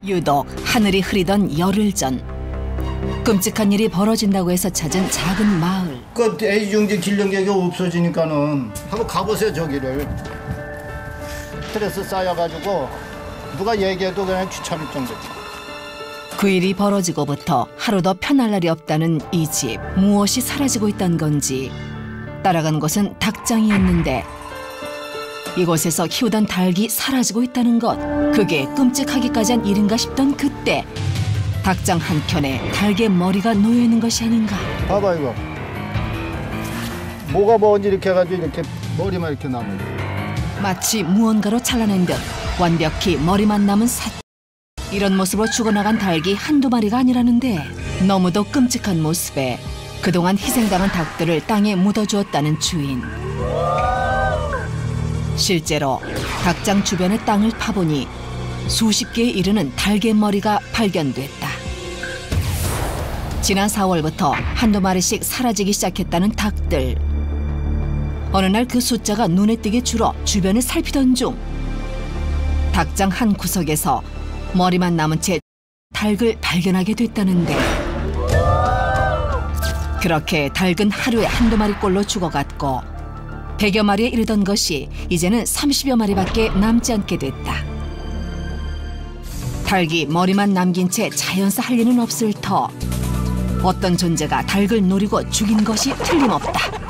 유독 하늘이 흐리던 열흘 전 끔찍한 일이 벌어진다고 해서 찾은 작은 마을. 그 애지중지 길령객이 없어지니까는 한번 가보세요. 저기를. 스트레스 쌓여가지고 누가 얘기해도 그냥 귀찮을 정도죠. 그 일이 벌어지고부터 하루도 편할 날이 없다는 이 집. 무엇이 사라지고 있다는 건지. 따라간 곳은 닭장이었는데 이곳에서 키우던 닭이 사라지고 있다는 것. 그게 끔찍하기까지 한 일인가 싶던 그때 닭장 한켠에 닭의 머리가 놓여있는 것이 아닌가. 봐봐 이거. 뭐가 뭔지 이렇게 해가지고 이렇게 머리만 이렇게 남아요. 마치 무언가로 잘라낸 듯 완벽히 머리만 남은 이런 모습으로 죽어나간 닭이 한두 마리가 아니라는데 너무도 끔찍한 모습에 그동안 희생당한 닭들을 땅에 묻어주었다는 주인. 실제로 닭장 주변의 땅을 파보니 수십 개에 이르는 닭의 머리가 발견됐다. 지난 4월부터 한두 마리씩 사라지기 시작했다는 닭들. 어느 날 그 숫자가 눈에 띄게 줄어 주변을 살피던 중 닭장 한 구석에서 머리만 남은 채 닭을 발견하게 됐다는데 그렇게 닭은 하루에 한두 마리꼴로 죽어갔고 100여 마리에 이르던 것이 이제는 30여 마리밖에 남지 않게 됐다. 닭이 머리만 남긴 채 자연사 할 리는 없을 터 어떤 존재가 닭을 노리고 죽인 것이 틀림없다.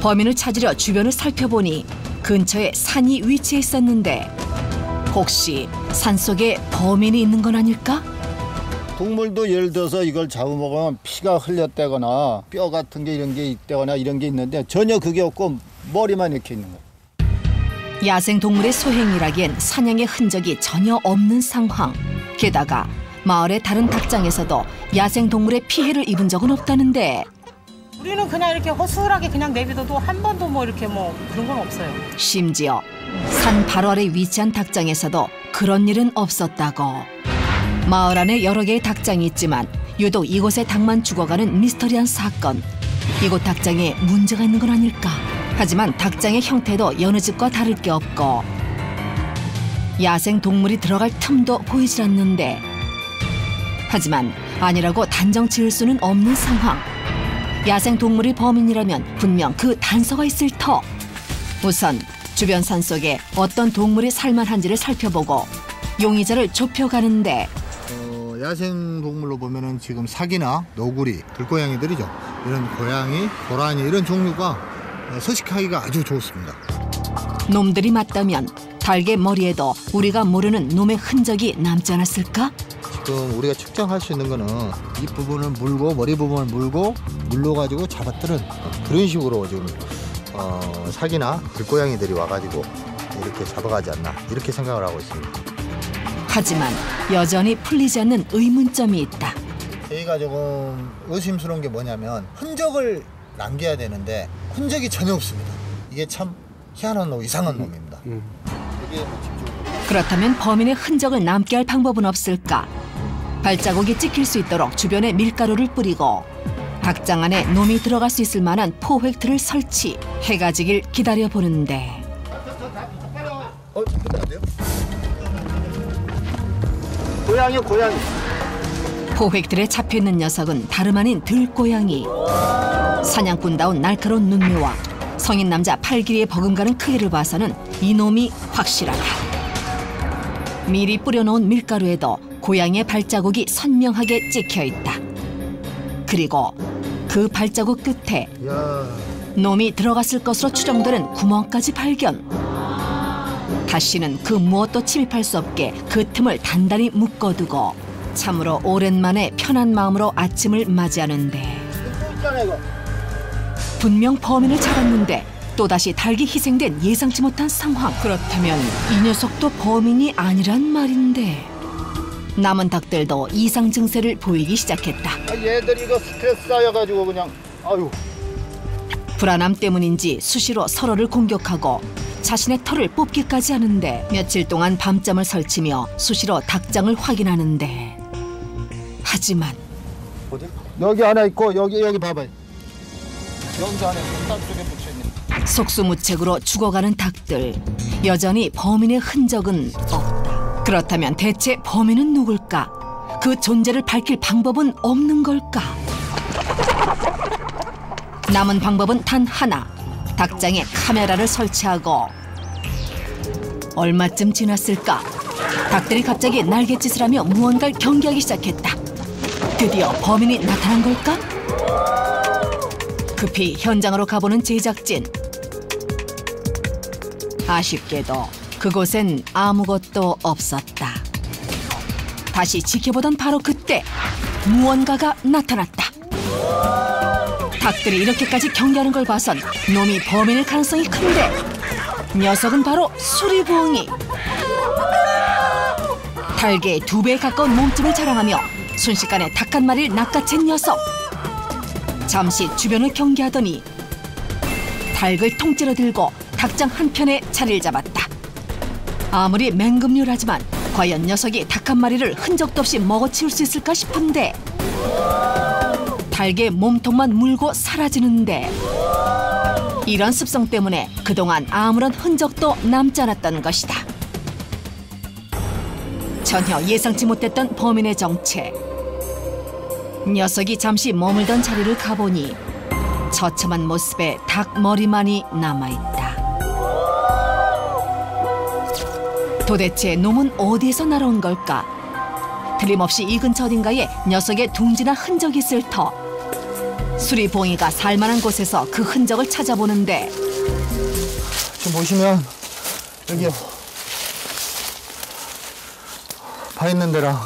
범인을 찾으려 주변을 살펴보니 근처에 산이 위치해 있었는데 혹시 산속에 범인이 있는 건 아닐까? 동물도 예를 들어서 이걸 잡아먹으면 피가 흘렸다거나 뼈 같은 게 이런 게 있다거나 이런 게 있는데 전혀 그게 없고 머리만 이렇게 있는 거예요. 야생동물의 소행이라기엔 사냥의 흔적이 전혀 없는 상황. 게다가 마을의 다른 닭장에서도 야생동물의 피해를 입은 적은 없다는데 우리는 그냥 이렇게 허술하게 그냥 내비둬도 한 번도 뭐 이렇게 뭐 그런 건 없어요. 심지어 산 바로 아래 위치한 닭장에서도 그런 일은 없었다고. 마을 안에 여러 개의 닭장이 있지만 유독 이곳의 닭만 죽어가는 미스터리한 사건. 이곳 닭장에 문제가 있는 건 아닐까? 하지만 닭장의 형태도 여느 집과 다를 게 없고 야생 동물이 들어갈 틈도 보이질 않는데 하지만 아니라고 단정 지을 수는 없는 상황. 야생 동물이 범인이라면 분명 그 단서가 있을 터. 우선 주변 산속에 어떤 동물이 살만한지를 살펴보고 용의자를 좁혀가는데 야생 동물로 보면은 지금 사기나 너구리, 들고양이들이죠. 이런 고양이, 고라니 이런 종류가 서식하기가 아주 좋습니다. 놈들이 맞다면 닭의 머리에도 우리가 모르는 놈의 흔적이 남지 않았을까? 지금 우리가 측정할 수 있는 거는 이 부분을 물고 머리 부분을 물고 물러가지고 잡아뜨는 그런 식으로 지금 사기나 들고양이들이 와가지고 이렇게 잡아가지 않나 이렇게 생각을 하고 있습니다. 하지만 여전히 풀리지 않는 의문점이 있다. 저희가 조금 의심스러운 게 뭐냐면 흔적을 남겨야 되는데 흔적이 전혀 없습니다. 이게 참 희한한 놈, 이상한 놈입니다. 그렇다면 범인의 흔적을 남게 할 방법은 없을까? 발자국이 찍힐 수 있도록 주변에 밀가루를 뿌리고 닭장 안에 놈이 들어갈 수 있을 만한 포획틀을 설치. 해가 지길 기다려보는데 고양이. 포획틀에 잡혀있는 녀석은 다름 아닌 들고양이. 사냥꾼다운 날카로운 눈매와 성인 남자 팔길이의 버금가는 크기를 봐서는 이놈이 확실하다. 미리 뿌려놓은 밀가루에도 고양이의 발자국이 선명하게 찍혀있다. 그리고 그 발자국 끝에 놈이 들어갔을 것으로 추정되는 구멍까지 발견. 다시는 그 무엇도 침입할 수 없게 그 틈을 단단히 묶어두고 참으로 오랜만에 편한 마음으로 아침을 맞이하는데 분명 범인을 잡았는데 또다시 닭이 희생된 예상치 못한 상황. 그렇다면 이 녀석도 범인이 아니란 말인데 남은 닭들도 이상 증세를 보이기 시작했다. 얘들이 이거 스트레스 쌓여가지고 그냥 아유. 불안함 때문인지 수시로 서로를 공격하고 자신의 털을 뽑기까지 하는데 며칠 동안 밤잠을 설치며 수시로 닭장을 확인하는데 하지만 어디? 여기 하나 있고 여기 봐봐요. 여기도 안에 땅 속에 속수무책으로 죽어가는 닭들. 여전히 범인의 흔적은 없다. 그렇다면 대체 범인은 누굴까? 그 존재를 밝힐 방법은 없는 걸까? 남은 방법은 단 하나. 닭장에 카메라를 설치하고. 얼마쯤 지났을까? 닭들이 갑자기 날갯짓을 하며 무언가를 경계하기 시작했다. 드디어 범인이 나타난 걸까? 급히 현장으로 가보는 제작진. 아쉽게도 그곳엔 아무것도 없었다. 다시 지켜보던 바로 그때 무언가가 나타났다. 닭들이 이렇게까지 경계하는 걸 봐선 놈이 범인일 가능성이 큰데 녀석은 바로 수리부엉이. 닭의 2배에 가까운 몸집을 자랑하며 순식간에 닭 한 마리를 낚아챈 녀석. 잠시 주변을 경계하더니 닭을 통째로 들고 닭장 한편에 자리를 잡았다. 아무리 맹금류라지만 과연 녀석이 닭 한 마리를 흔적도 없이 먹어치울 수 있을까 싶은데 닭의 몸통만 물고 사라지는데 이런 습성 때문에 그동안 아무런 흔적도 남지 않았던 것이다. 전혀 예상치 못했던 범인의 정체. 녀석이 잠시 머물던 자리를 가보니 처참한 모습에 닭 머리만이 남아있다. 도대체 놈은 어디에서 날아온 걸까? 틀림없이 이 근처 어딘가에 녀석의 둥지나 흔적이 있을 터. 수리봉이가 살만한 곳에서 그 흔적을 찾아보는데 지금 보시면 여기요. 바 있는 데랑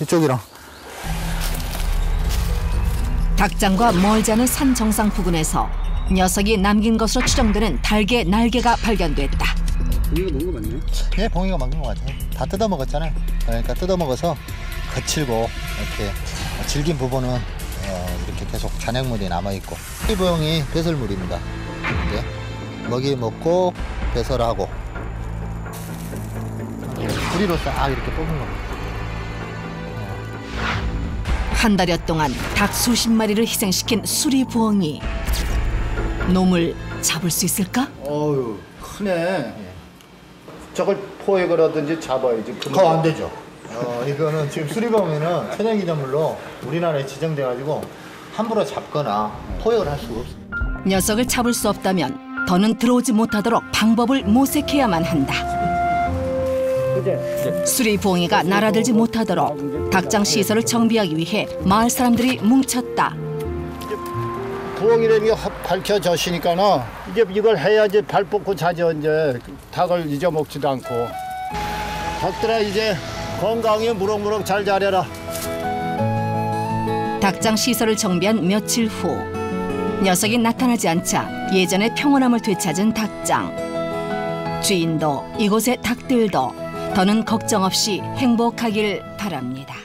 이쪽이랑 닭장과 멀지 않은 산 정상 부근에서 녀석이 남긴 것으로 추정되는 닭의 날개가 발견됐다. 봉이가 먹은 거 맞나요? 예, 봉이가 먹는 것 같아요. 다 뜯어먹었잖아요. 그러니까 뜯어먹어서 거칠고 이렇게 질긴 부분은 이렇게 계속 잔액물이 남아있고. 수리부엉이 배설물입니다. 이렇게 먹이 먹고 배설하고 뿌리로 싹 이렇게 뽑은 겁니다. 한 달여 동안 닭 수십 마리를 희생시킨 수리부엉이. 놈을 잡을 수 있을까? 어유 크네. 저걸 포획을 하든지 잡아야지. 그거 안 되죠. 이거는 지금 수리범에는 천연기념물로 우리나라에 지정돼가지고 함부로 잡거나 포획을 할 수가 없어요. 녀석을 잡을 수 없다면 더는 들어오지 못하도록 방법을 모색해야만 한다. 수리부엉이가 날아들지 못하도록 닭장 시설을 정비하기 위해 마을 사람들이 뭉쳤다. 부엉이라는 게 밝혀졌으니까는 이제 이걸 해야지 발 뻗고 자죠. 이제 닭을 잊어먹지도 않고. 닭들아 이제 건강히 무럭무럭 잘 자라라. 닭장 시설을 정비한 며칠 후 녀석이 나타나지 않자 예전의 평온함을 되찾은 닭장. 주인도 이곳의 닭들도 더는 걱정 없이 행복하길 바랍니다.